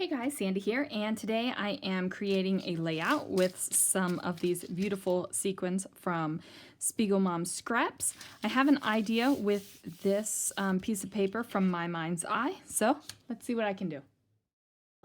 Hey guys, Sandy here, and today I am creating a layout with some of these beautiful sequins from SpiegelMom scraps. I have an idea with this piece of paper from my mind's eye, so let's see what I can do.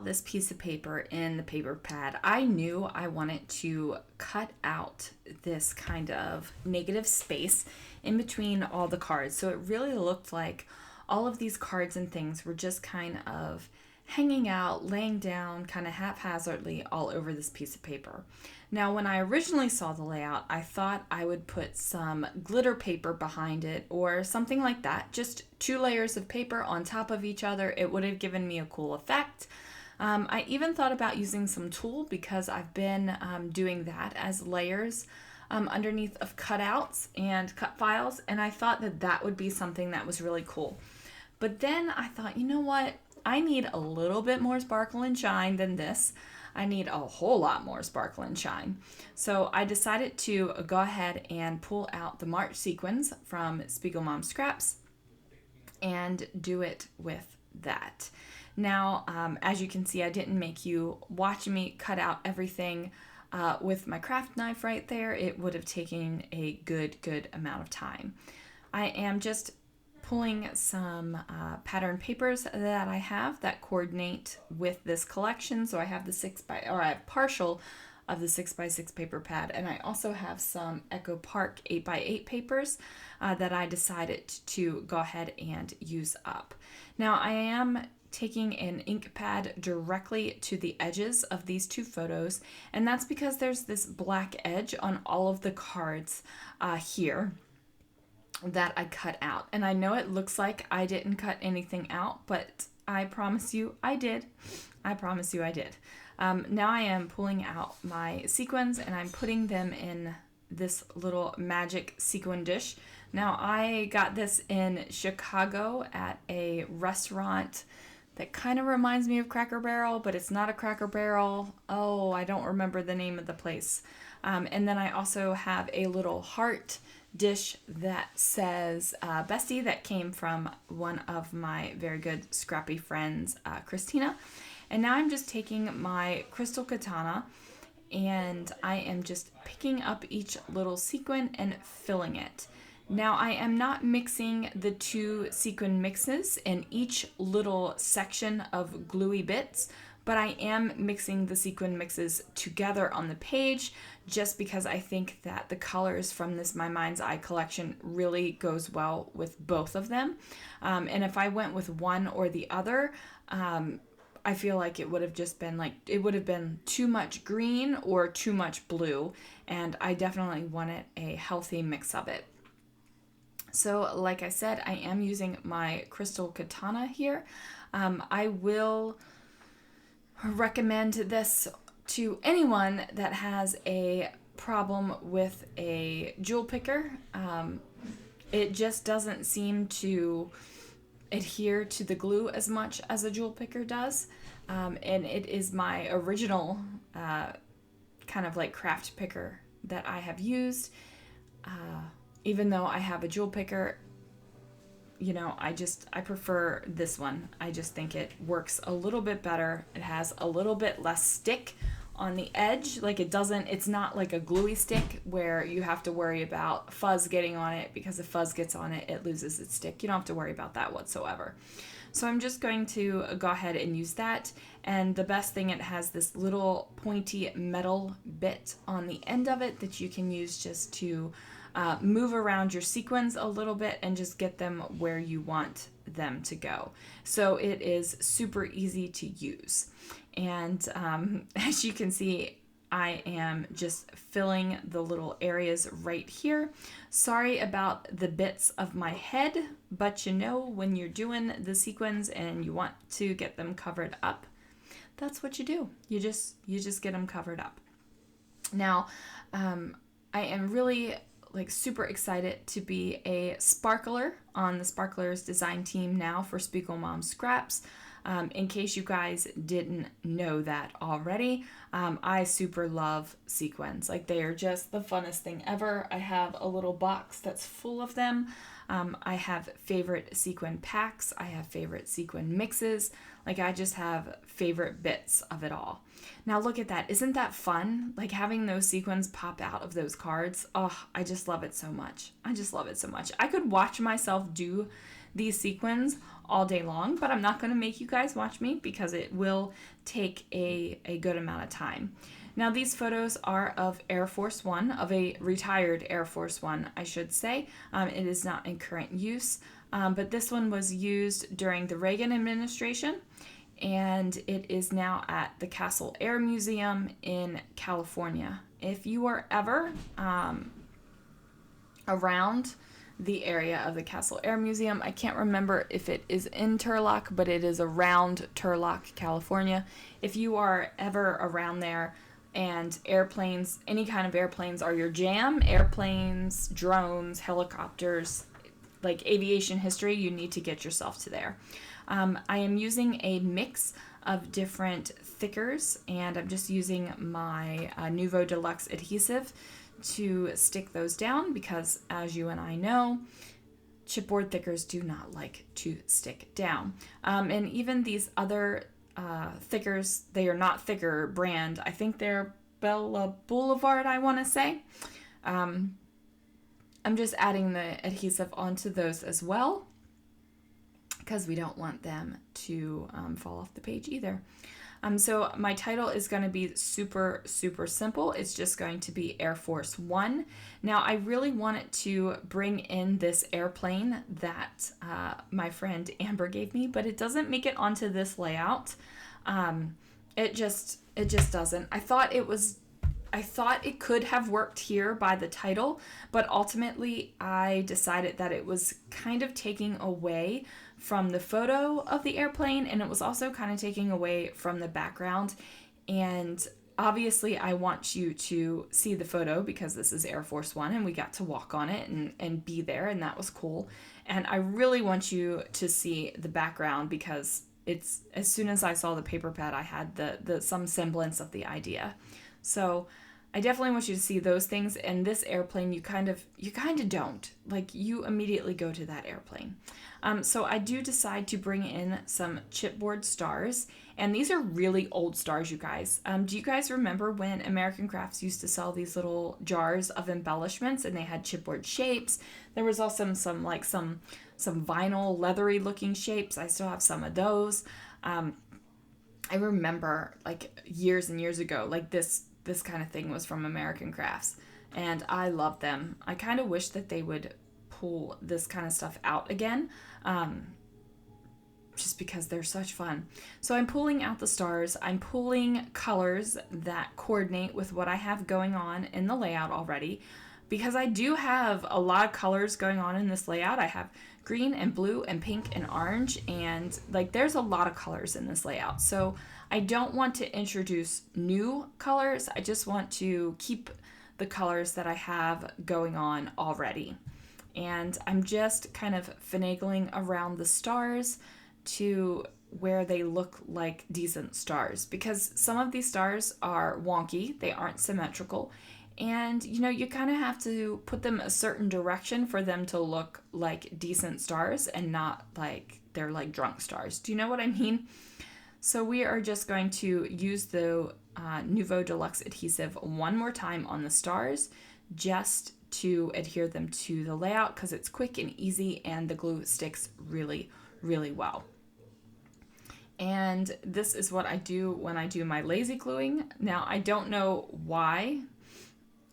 This piece of paper in the paper pad, I knew I wanted to cut out this kind of negative space in between all the cards, so it really looked like all of these cards and things were just kind of hanging out, laying down kind of haphazardly all over this piece of paper. Now, when I originally saw the layout, I thought I would put some glitter paper behind it or something like that, just 2 layers of paper on top of each other. It would have given me a cool effect. I even thought about using some tulle because I've been doing that as layers underneath of cutouts and cut files, and I thought that that would be something that was really cool. But then I thought, you know what? I need a little bit more sparkle and shine than this. I need a whole lot more sparkle and shine. So I decided to go ahead and pull out the March sequins from SpiegelMom scraps and do it with that. Now, as you can see, I didn't make you watch me cut out everything with my craft knife right there. It would have taken a good amount of time. I am just pulling some pattern papers that I have that coordinate with this collection. So I have I have partial of the 6x6 paper pad, and I also have some Echo Park 8x8 papers that I decided to go ahead and use up. Now I am taking an ink pad directly to the edges of these 2 photos, and that's because there's this black edge on all of the cards here that I cut out. And I know it looks like I didn't cut anything out, but I promise you I did. I promise you I did. Now I am pulling out my sequins and I'm putting them in this little magic sequin dish. Now I got this in Chicago at a restaurant that kind of reminds me of Cracker Barrel, but it's not a Cracker Barrel. Oh, I don't remember the name of the place. And then I also have a little heart dish that says Bestie, that came from one of my very good scrappy friends, Christina. And now I'm just taking my crystal katana and I am just picking up each little sequin and filling it. Now I am not mixing the 2 sequin mixes in each little section of gluey bits, but I am mixing the sequin mixes together on the page just because I think that the colors from this My Mind's Eye collection really goes well with both of them. And if I went with one or the other, I feel like it would have just been it would have been too much green or too much blue, and I definitely wanted a healthy mix of it. So like I said, I am using my crystal katana here. I will recommend this to anyone that has a problem with a jewel picker. It just doesn't seem to adhere to the glue as much as a jewel picker does. And it is my original kind of like craft picker that I have used. Even though I have a jewel picker, you know, I prefer this one. I just think it works a little bit better. It has a little bit less stick on the edge. Like it's not like a gluey stick where you have to worry about fuzz getting on it, because if fuzz gets on it, it loses its stick. You don't have to worry about that whatsoever. So I'm just going to go ahead and use that. And the best thing, it has this little pointy metal bit on the end of it that you can use just to move around your sequins a little bit and just get them where you want them to go. So it is super easy to use. And as you can see, I am just filling the little areas right here. Sorry about the bits of my head, but you know, when you're doing the sequins and you want to get them covered up, that's what you do. You just get them covered up. Now, I am really super excited to be a sparkler on the Sparklers design team now for SpiegelMom Scraps. In case you guys didn't know that already, I super love sequins. Like, they are just the funnest thing ever. I have a little box that's full of them. I have favorite sequin packs. I have favorite sequin mixes. Like, I just have favorite bits of it all. Now look at that. Isn't that fun? Like, having those sequins pop out of those cards. Oh, I just love it so much. I just love it so much. I could watch myself do these sequins all day long, but I'm not going to make you guys watch me because it will take a good amount of time. Now, these photos are of Air Force One, of a retired Air Force One, I should say. It is not in current use, but this one was used during the Reagan administration, and it is now at the Castle Air Museum in California. If you are ever around the area of the Castle Air Museum, I can't remember if it is in Turlock, but it is around Turlock, California. If you are ever around there and airplanes, any kind of airplanes are your jam, airplanes, drones, helicopters, like aviation history, you need to get yourself to there. I am using a mix of different thickers, and I'm just using my Nuvo Deluxe adhesive to stick those down because, as you and I know, chipboard thickers do not like to stick down. And even these other thickers, they are not thicker brand. I think they're Bella Boulevard, I want to say. I'm just adding the adhesive onto those as well because we don't want them to fall off the page either. So my title is going to be super, super simple. It's just going to be Air Force One. Now, I really wanted to bring in this airplane that my friend Amber gave me, but it doesn't make it onto this layout. It just doesn't. I thought it could have worked here by the title, but ultimately I decided that it was kind of taking away from the photo of the airplane, and it was also kind of taking away from the background. And obviously I want you to see the photo because this is Air Force One and we got to walk on it and be there, and that was cool. And I really want you to see the background because it's, as soon as I saw the paper pad, I had the some semblance of the idea. So I definitely want you to see those things. And this airplane, you kind of don't. Like, you immediately go to that airplane. So I do decide to bring in some chipboard stars. And these are really old stars, you guys. Do you guys remember when American Crafts used to sell these little jars of embellishments and they had chipboard shapes? There was also some vinyl leathery looking shapes. I still have some of those. I remember, like, years and years ago, like this kind of thing was from American Crafts, and I love them. I kind of wish that they would pull this kind of stuff out again, just because they're such fun. So I'm pulling out the stars. I'm pulling colors that coordinate with what I have going on in the layout already, because I do have a lot of colors going on in this layout. I have green and blue and pink and orange, and like, there's a lot of colors in this layout. So I don't want to introduce new colors. I just want to keep the colors that I have going on already. And I'm just kind of finagling around the stars to where they look like decent stars, because some of these stars are wonky. They aren't symmetrical. And, you know, you kind of have to put them a certain direction for them to look like decent stars and not like they're like drunk stars. Do you know what I mean? So we are just going to use the Nuvo Deluxe adhesive one more time on the stars just to adhere them to the layout, because it's quick and easy and the glue sticks really, really well. And this is what I do when I do my lazy gluing. Now, I don't know why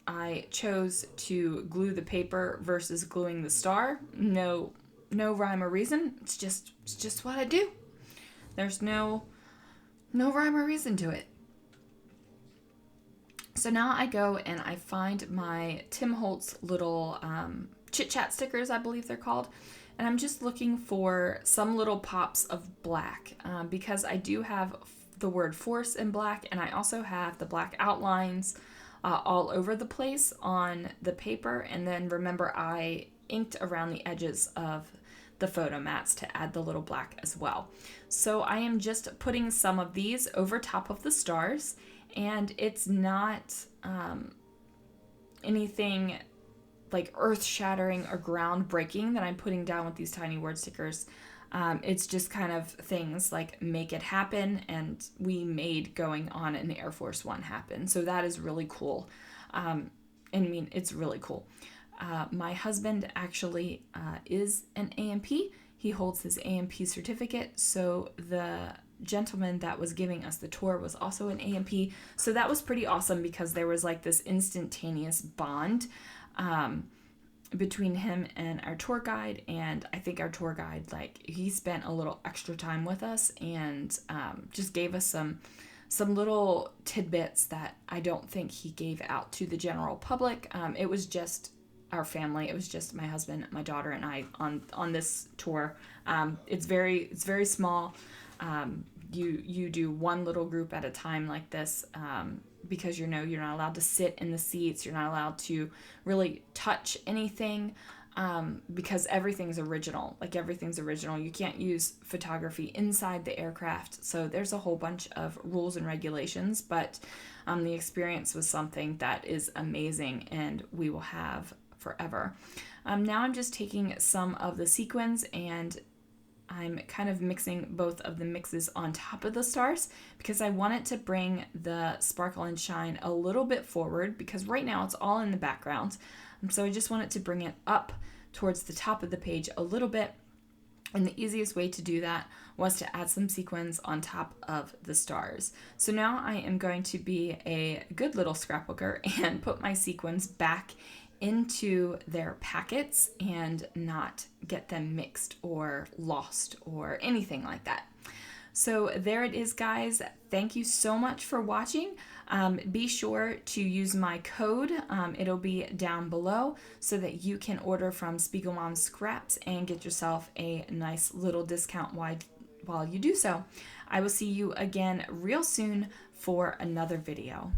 I chose to glue the paper versus gluing the star. No rhyme or reason. It's just what I do. There's no rhyme or reason to it. So now I go and I find my Tim Holtz little chit chat stickers, I believe they're called. And I'm just looking for some little pops of black, because I do have the word force in black, and I also have the black outlines all over the place on the paper. And then remember, I inked around the edges of the photo mats to add the little black as well. So I am just putting some of these over top of the stars, and it's not anything like earth-shattering or groundbreaking that I'm putting down with these tiny word stickers. It's just kind of things like make it happen, and we made going on an Air Force One happen. So that is really cool. I mean, it's really cool. My husband actually is an A&P. He holds his A&P certificate. So the gentleman that was giving us the tour was also an A&P. So that was pretty awesome because there was like this instantaneous bond between him and our tour guide. And I think our tour guide, like, he spent a little extra time with us and just gave us some little tidbits that I don't think he gave out to the general public. It was just our family. It was just my husband, my daughter, and I on this tour. It's very small. You do one little group at a time like this, because you're not allowed to sit in the seats. You're not allowed to really touch anything, because everything's original. Like, everything's original. You can't use photography inside the aircraft. So there's a whole bunch of rules and regulations, but the experience was something that is amazing and we will have forever. Now I'm just taking some of the sequins and I'm kind of mixing both of the mixes on top of the stars because I want it to bring the sparkle and shine a little bit forward, because right now it's all in the background. So I just want it to bring it up towards the top of the page a little bit. And the easiest way to do that was to add some sequins on top of the stars. So now I am going to be a good little scrapbooker and put my sequins back into their packets and not get them mixed or lost or anything like that. So there it is, guys. Thank you so much for watching. Be sure to use my code. It'll be down below so that you can order from SpiegelMom Scraps and get yourself a nice little discount while you do so. I will see you again real soon for another video.